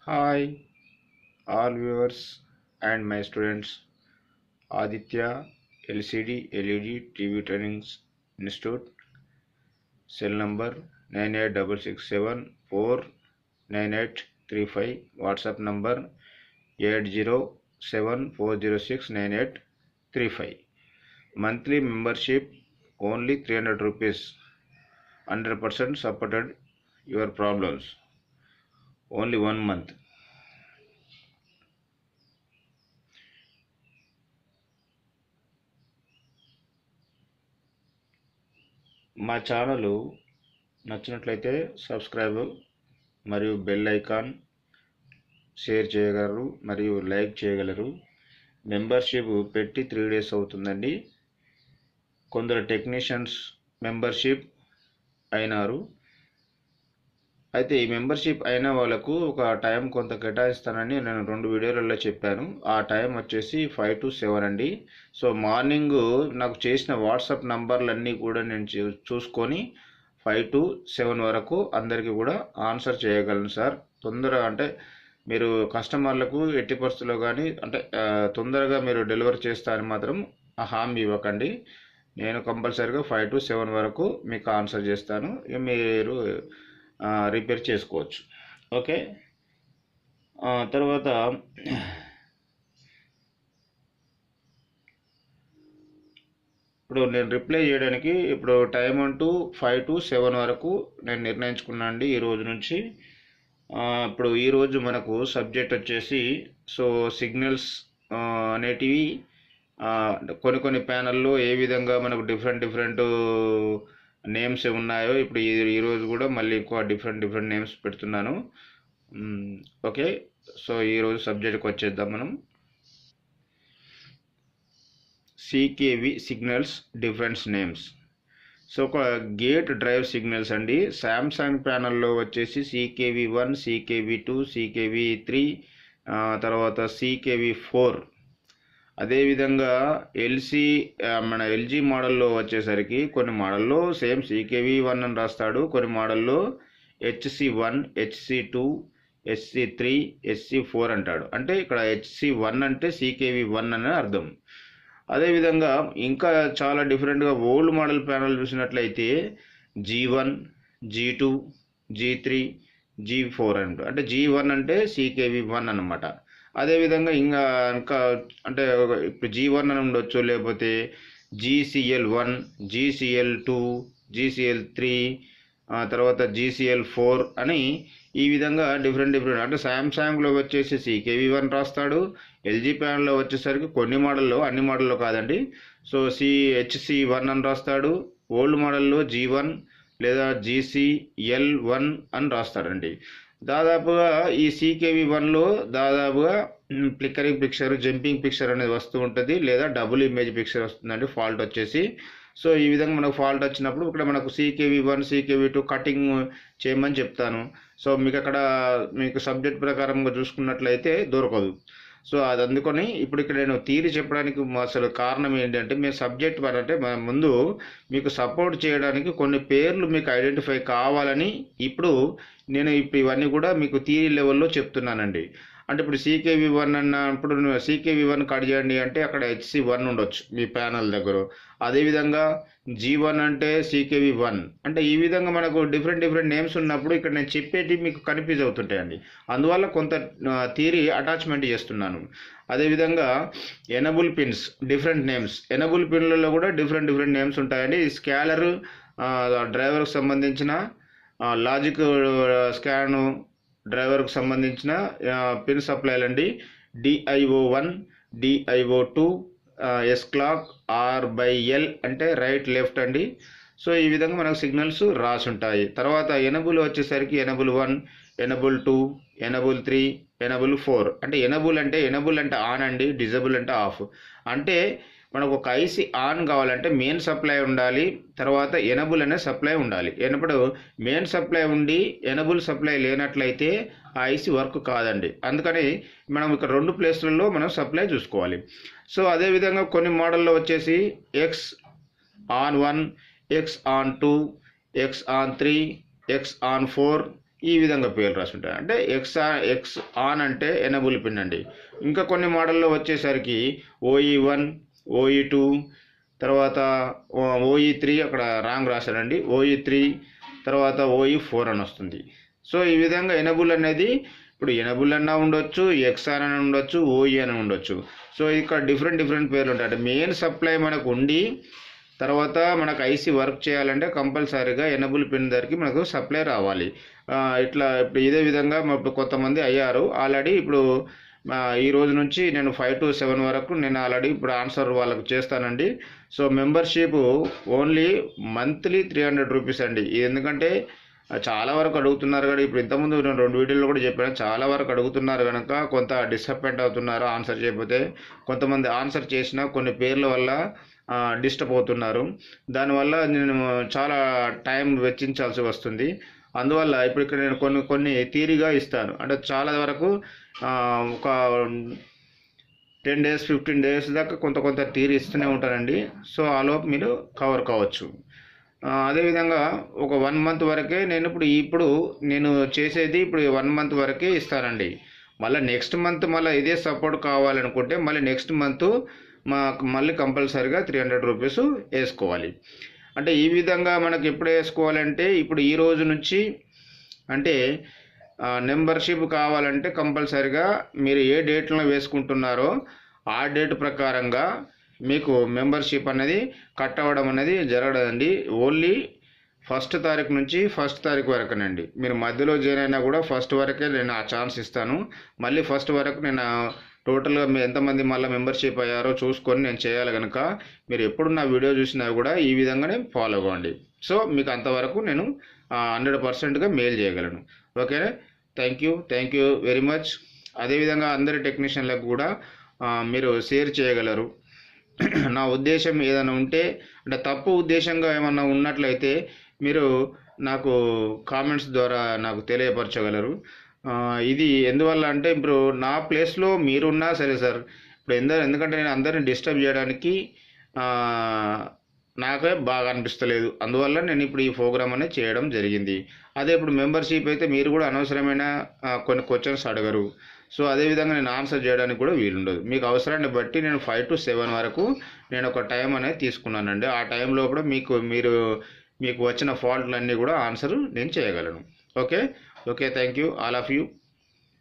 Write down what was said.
Hi, all viewers and my students. Aditya LCD LED TV Training Institute. Cell number 9866749835. WhatsApp number 8074069835. Monthly membership only 300 rupees. 100% supported your problems. Only 1 month. మా channel నచ్చినట్లయితే subscribe మరియు bell icon share చేయగలరు మరియు like చేయగలరు. Membership పెట్టి 3 days అవుతుందండి. కొందరు technicians membership అయినారు. అయితే ఈ మెంబర్షిప్ అయిన వాళ్ళకు ఒక టైం కొంత కేటాయిస్తానని నేను 2 వీడియోలలో చెప్పాను. ఆ టైం వచ్చేసి 5 to 7 అండి. సో మార్నింగ్ నాకు చేసిన వాట్సాప్ నంబర్లన్నీ కూడా నేను చూసుకొని 5 to 7 వరకు అందరికీ కూడా ఆన్సర్ చేయగలను సార్. తొందరగా అంటే మీరు కస్టమర్లకు ఎట్టి పరిస్థితుల్లో కానీ అంటే తొందరగా మీరు డెలివరీ చేస్తా అని మాత్రం హామీ ఇవ్వకండి. నేను కంపల్సరీగా 5 to 7 వరకు మీకు ఆన్సర్ చేస్తాను. మీరు రిపేర్ చేసుకోవచ్చు. ఓకే, తర్వాత ఇప్పుడు నేను రిప్లై చేయడానికి ఇప్పుడు టైం అంటూ 5 to 7 వరకు నేను నిర్ణయించుకున్నాను అండి ఈ రోజు నుంచి. ఇప్పుడు ఈరోజు మనకు సబ్జెక్ట్ వచ్చేసి సో సిగ్నల్స్ అనేటివి కొన్ని ప్యానల్లో ఏ విధంగా మనకు డిఫరెంట్ నేమ్స్ ఉన్నాయో ఇప్పుడు ఈరోజు కూడా మళ్ళీ ఇంకో డిఫరెంట్ నేమ్స్ పెడుతున్నాను. ఓకే, సో ఈరోజు సబ్జెక్ట్కి వచ్చేద్దాం మనం. CKV signals different names. So ఒక గేట్ డ్రైవ్ సిగ్నల్స్ అండి. శాంసంగ్ ప్యానల్లో వచ్చేసి CKV1, CKV2, CKV3, తర్వాత CKV4. అదేవిధంగా మన ఎల్జీ మోడల్లో వచ్చేసరికి కొన్ని మోడల్లో సేమ్ CKV1 అని రాస్తాడు, కొన్ని మోడల్లో HC1, HC2, HC3, HC4 అంటాడు. అంటే ఇక్కడ HC1 అంటే CKV1 అని అర్థం. అదేవిధంగా ఇంకా చాలా డిఫరెంట్గా ఓల్డ్ మోడల్ ప్యానల్ చూసినట్లయితే G1, G2, G3, G4 అంటే G1 అంటే CKV1 అన్నమాట. అదేవిధంగా ఇంకా అంటే ఇప్పుడు G1 అని ఉండొచ్చు, లేకపోతే GCL1, GCL2, GCL3, తర్వాత GCL4 అని ఈ విధంగా డిఫరెంట్ అంటే శాంసంగ్లో వచ్చేసి CKV1 రాస్తాడు, ఎల్జీ ప్యానల్లో వచ్చేసరికి కొన్ని మోడల్లో అన్ని మోడల్లో కాదండి. సో HC1 అని రాస్తాడు, ఓల్డ్ మోడల్లో G1 లేదా GCL1 అని రాస్తాడండి. దాదాపుగా ఈ CKV1లో దాదాపుగా ఫ్లిక్కరింగ్ పిక్చర్, జంపింగ్ పిక్చర్ అనేది వస్తూ ఉంటుంది, లేదా డబుల్ ఇమేజ్ పిక్చర్ వస్తుందండి ఫాల్ట్ వచ్చేసి. సో ఈ విధంగా మనకు ఫాల్ట్ వచ్చినప్పుడు ఇక్కడ మనకు CKV1, CKV2 కటింగ్ చేయమని చెప్తాను. సో మీకు సబ్జెక్ట్ ప్రకారంగా చూసుకున్నట్లయితే దొరకదు. సో అది అందుకొని ఇప్పుడు ఇక్కడ నేను థియరీ చెప్పడానికి అసలు కారణం ఏంటంటే మేము సబ్జెక్ట్ అంటే ముందు మీకు సపోర్ట్ చేయడానికి కొన్ని పేర్లు మీకు ఐడెంటిఫై కావాలని ఇప్పుడు ఇవన్నీ కూడా మీకు థియరీ లెవెల్లో చెప్తున్నానండి. అంటే ఇప్పుడు CKV1 అన్నప్పుడు CKV1 కట్ చేయండి అంటే అక్కడ HC1 ఉండొచ్చు మీ ప్యానల్ దగ్గర. అదేవిధంగా G1 అంటే CKV1 అంటే ఈ విధంగా మనకు డిఫరెంట్ నేమ్స్ ఉన్నప్పుడు ఇక్కడ నేను చెప్పేటి మీకు కన్ఫ్యూజ్ అవుతుంటాయండి. అందువల్ల కొంత థియరీ అటాచ్మెంట్ చేస్తున్నాను. అదేవిధంగా enable pins different names, enable పిన్లలో కూడా డిఫరెంట్ నేమ్స్ ఉంటాయండి. స్కాలర్ డ్రైవర్కి సంబంధించిన లాజిక్ స్కాన్ డ్రైవర్కు సంబంధించిన పిన్ సప్లైలు అండి. DIO1, DIO2, S clock, R/L అంటే రైట్ లెఫ్ట్ అండి. సో ఈ విధంగా మనకు సిగ్నల్స్ రాసి ఉంటాయి. తర్వాత ఎనబుల్ వచ్చేసరికి ఎనబుల్1, ఎనబుల్2, ఎనబుల్3, ఎనబుల్4. అంటే ఎనబుల్ అంటే ఆన్ అండి, డిజబుల్ అంటే ఆఫ్. అంటే మనకు ఒక ఐసి ఆన్ కావాలంటే మెయిన్ సప్లై ఉండాలి, తర్వాత ఎనబుల్ అనే సప్లై ఉండాలి. ఎనప్పుడు మెయిన్ సప్లై ఉండి ఎనబుల్ సప్లై లేనట్లయితే ఆ ఐసి వర్క్ కాదండి. అందుకని మనం ఇక్కడ 2 ప్లేస్లలో మనం సప్లై చూసుకోవాలి. సో అదేవిధంగా కొన్ని మోడల్లో వచ్చేసి X/1, X/2, X/3, X/4, ఈ విధంగా పేర్లు రాసి ఉంటాయి. అంటే ఎక్స్ ఆన్ అంటే ఎనబుల్ పిన్ అండి. ఇంకా కొన్ని మోడల్లో వచ్చేసరికి OE1, OE2, తర్వాత OE3 అక్కడ రాంగ్ రాశాడండి, OE3 తర్వాత OE4 అని వస్తుంది. సో ఈ విధంగా ఎనబుల్ అనేది ఇప్పుడు ఎనబుల్ అన్నా ఉండొచ్చు, ఎక్స్ఆర్ అని ఉండొచ్చు, OE అని ఉండొచ్చు. సో ఇక్కడ డిఫరెంట్ పేర్లు ఉంటాయి. అంటే మెయిన్ సప్లై మనకు ఉండి తర్వాత మనకు ఐసీ వర్క్ చేయాలంటే కంపల్సరీగా ఎనబుల్ పిన్ దగ్గరికి మనకు సప్లై రావాలి. ఇట్లా ఇప్పుడు ఇదే విధంగా ఇప్పుడు కొంతమంది అయ్యారు ఆల్రెడీ. ఇప్పుడు ఈ రోజు నుంచి నేను 5 to 7 వరకు నేను ఆల్రెడీ ఇప్పుడు ఆన్సర్ వాళ్ళకు చేస్తానండి. So membership only monthly 300 rupees అండి. ఇది ఎందుకంటే చాలా వరకు అడుగుతున్నారు కదా. ఇప్పుడు ఇంతకుముందు నేను 2 వీడియోలు కూడా చెప్పాను, చాలా వరకు అడుగుతున్నారు కనుక కొంత డిసప్పాయింట్ అవుతున్నారు ఆన్సర్ చేయకపోతే. కొంతమంది ఆన్సర్ చేసిన కొన్ని పేర్ల వల్ల డిస్టర్బ్ అవుతున్నారు. దానివల్ల నేను చాలా టైం వెచ్చించాల్సి వస్తుంది. అందువల్ల ఇప్పుడు ఇక్కడ నేను కొన్ని థియరీగా ఇస్తాను. అంటే చాలా వరకు ఒక 10 days 15 days దాకా కొంత థియరీ ఇస్తూనే ఉంటానండి. సో ఆలోపు మీరు కవర్ కావచ్చు. అదేవిధంగా ఒక 1 month వరకే నేను ఇప్పుడు నేను చేసేది ఇప్పుడు 1 month వరకే ఇస్తానండి. మళ్ళీ నెక్స్ట్ మంత్ మళ్ళీ ఇదే సపోర్ట్ కావాలనుకుంటే మళ్ళీ నెక్స్ట్ మంత్ మళ్ళీ కంపల్సరీగా 300 రూపీస్ వేసుకోవాలి. అంటే ఈ విధంగా మనకు ఎప్పుడు వేసుకోవాలంటే ఇప్పుడు ఈ రోజు నుంచి అంటే మెంబర్షిప్ కావాలంటే కంపల్సరీగా మీరు ఏ డేట్లో వేసుకుంటున్నారో ఆ డేట్ ప్రకారంగా మీకు మెంబర్షిప్ అనేది కట్ అవ్వడం అనేది జరగదండి. ఓన్లీ 1st తారీఖు నుంచి 1st తారీఖు వరకునండి. మీరు మధ్యలో జాయిన్ అయినా కూడా 1st వరకే నేను ఆ ఛాన్స్ ఇస్తాను. మళ్ళీ 1st వరకు నేను టోటల్గా ఎంతమంది మళ్ళీ మెంబర్షిప్ అయ్యారో చూసుకొని నేను చేయాలి కనుక మీరు ఎప్పుడు నా వీడియో చూసినా కూడా ఈ విధంగానే ఫాలో అవ్వండి. సో మీకు అంతవరకు నేను 100%గా మెయిల్ చేయగలను. ఓకేనా? Thank you very much. అదేవిధంగా అందరి టెక్నీషియన్లకు కూడా మీరు షేర్ చేయగలరు. నా ఉద్దేశం ఏదైనా ఉంటే అంటే తప్పు ఉద్దేశంగా ఏమన్నా ఉన్నట్లయితే మీరు నాకు కామెంట్స్ ద్వారా నాకు తెలియపరచగలరు. ఇది ఎందువల్ల అంటే ఇప్పుడు నా ప్లేస్లో మీరున్నా సరే సార్, ఇప్పుడు ఎందుకంటే నేను అందరిని డిస్టర్బ్ చేయడానికి నాకే బాగా అనిపిస్తలేదు. అందువల్ల నేను ఇప్పుడు ఈ ప్రోగ్రామ్ అనేది చేయడం జరిగింది. అదే ఇప్పుడు మెంబర్షిప్ అయితే మీరు కూడా అనవసరమైన కొన్ని క్వశ్చన్స్ అడగరు. సో అదేవిధంగా నేను ఆన్సర్ చేయడానికి కూడా వీలుండదు. మీకు అవసరాన్ని బట్టి నేను 5 to 7 వరకు నేను ఒక టైం అనేది తీసుకున్నానండి. ఆ టైంలో కూడా మీకు వచ్చిన ఫాల్ట్లన్నీ కూడా ఆన్సర్ నేను చేయగలను. Okay thank you all of you.